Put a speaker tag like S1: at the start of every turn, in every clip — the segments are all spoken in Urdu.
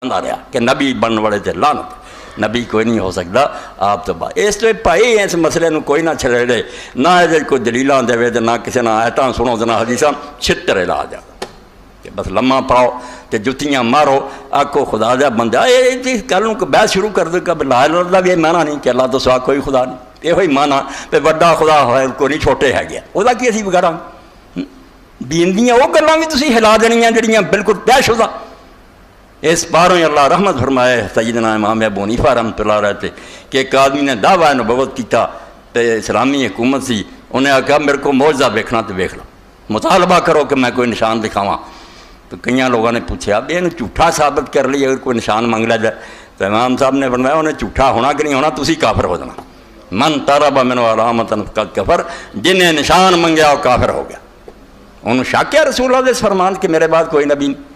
S1: آ رہا کہ نبی بننے والے تے لعنت، نبی کوئی نہیں ہو سکتا آپ تو بعد اس تو بھائی اس مسئلے نو کوئی نہ چھڑے نہ یہ کوئی دلیلاں دے تے نہ کسی نہ آیتاں سنو تے نہ حدیثاں چھتر لا جا کہ بس لمحہ پاؤ تے جتیاں مارو آکو خدا دا بندہ یہ گل نو بحث شروع کر دے کہ لا الہ الا اللہ بھی مانا نہیں کہ اللہ تو سوا کوئی خدا نہیں، یہ مانا تے بڑا خدا ہوئے کوئی نہیں چھوٹے ہے گیا وہ کی اسی بگاڑاں دین دیاں وہ گلاں بھی تسی ہلا دینیاں جڑیاں بالکل طے شدہ۔ اس باروں اللہ رحمت فرمائے سیدنا امام ابو حنیفہ رحمۃ اللہ علیہ تھے کہ ایک آدمی نے دعویٰ نبوت کیتا تے اسلامی حکومت سی، انہیں آکھا میرے کو معجزہ ویکھنا تو ویکھ لو، مطالبہ کرو کہ میں کوئی نشان دکھاواں۔ تو کئی لوگوں نے پوچھا بھی انہوں جھوٹا ثابت کر لی اگر کوئی نشان منگ لے جائے، تو امام صاحب نے فرمایا انہیں جھوٹا ہونا کہ نہیں ہونا تسی کافر ہو جانا، من طلب منہ علامۃ فقد کفر، جن نے نشان منگیا وہ کافر ہو گیا۔ انہوں شک ہے رسول اللہ دے فرمان کہ میرے بعد کوئی نبی نہیں۔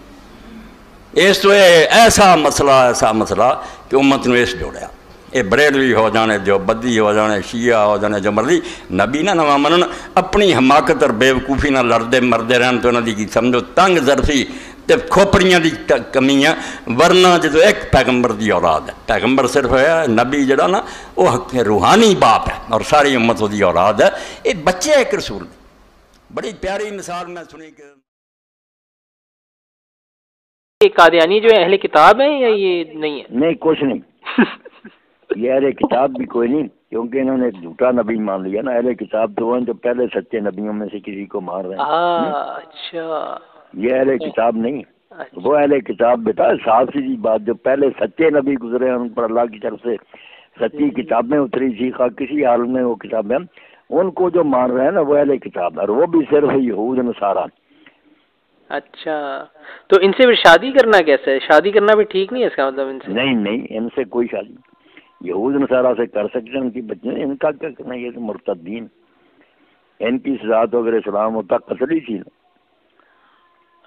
S1: اس تو ایسا مسئلہ کہ امت نے اس جوڑیا، یہ بریلوی ہو جانے جو بدی ہو جانے شیعہ ہو جانے جو مرضی، نبی نہ نواں منن، اپنی حماقت اور بیوقوفی نہ لڑتے مردے رہن تو انہوں دی سمجھو تنگ ظرفی تے کھوپڑیاں دی کمی ہے، ورنہ جدو ایک پیغمبر دی اولاد ہے، پیغمبر صرف ہے نبی جڑا نا وہ روحانی باپ ہے اور ساری امت دی اولاد ہے، یہ بچے ایک رسول دی۔ بڑی پیاری مثال میں سنی کہ
S2: یہ قادیانی جو ہے اہل کتاب ہیں یا یہ نہیں ہے؟
S3: نہیں کچھ نہیں، یہ اہل کتاب بھی کوئی نہیں، کیونکہ انہوں نے ایک جھوٹا نبی مان لیا نا۔ اہل کتاب تو وہ ہیں جو پہلے سچے نبیوں میں سے کسی کو مار رہے ہیں۔
S2: اچھا،
S3: یہ اہل کتاب نہیں، وہ اہل کتاب بیٹا صاف سی بات جو پہلے سچے نبی گزرے ہیں، ان پر اللہ کی طرف سے سچی کتابیں اتری تھی، کسی حال میں وہ کتابیں ان کو جو مان رہے ہیں نا وہ اہل کتاب ہے، اور وہ بھی صرف یہود نصارہ۔
S2: اچھا، تو ان سے پھر شادی کرنا کیسے ہے؟ شادی کرنا بھی ٹھیک نہیں ہے اس کا مطلب ان سے؟
S3: نہیں ان سے کوئی شادی یہود نصارہ سے کر سکتے ہیں، ان کی بچے، ان کا کیا کرنا، یہ تو مرتدین، ان کی سزا تو اگر اسلام ہوتا قتل ہی تھی۔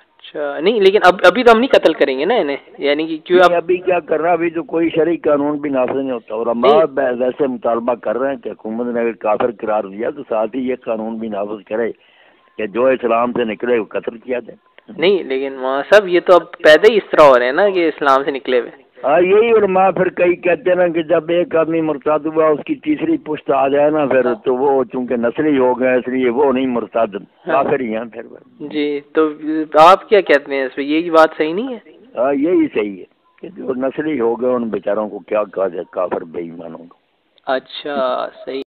S2: اچھا، نہیں لیکن ابھی تو ہم نہیں قتل کریں گے نا انہیں، یعنی کہ کیوں
S3: ابھی کیا کر رہا، ابھی تو کوئی شرعی قانون بھی نافذ نہیں ہوتا، اور ہم ویسے مطالبہ کر رہے ہیں کہ حکومت نے اگر کافر قرار دیا تو ساتھ ہی یہ قانون بھی نافذ کرے کہ جو اسلام سے نکلے وہ قتل کیا جائے۔
S2: نہیں لیکن مولانا صاحب یہ تو اب پیدا ہی اس طرح ہو رہے ہیں نا کہ اسلام سے نکلے ہوئے۔
S3: ہاں یہی، اور ماں پھر کئی کہتے ہیں نا کہ جب ایک آدمی مرتد ہوا اس کی تیسری پشت آ جائے نا پھر تو وہ چونکہ نسلی ہو گئے اس لیے وہ نہیں مرتد، کافر ہی ہیں پھر۔ جی
S2: تو آپ کیا کہتے ہیں اس پہ؟ یہی بات صحیح نہیں ہے؟
S3: ہاں یہی صحیح ہے کہ جو نسلی ہو گئے ان بیچاروں کو کیا کہا جائے، کافر بے ایمانوں کو۔
S2: اچھا صحیح۔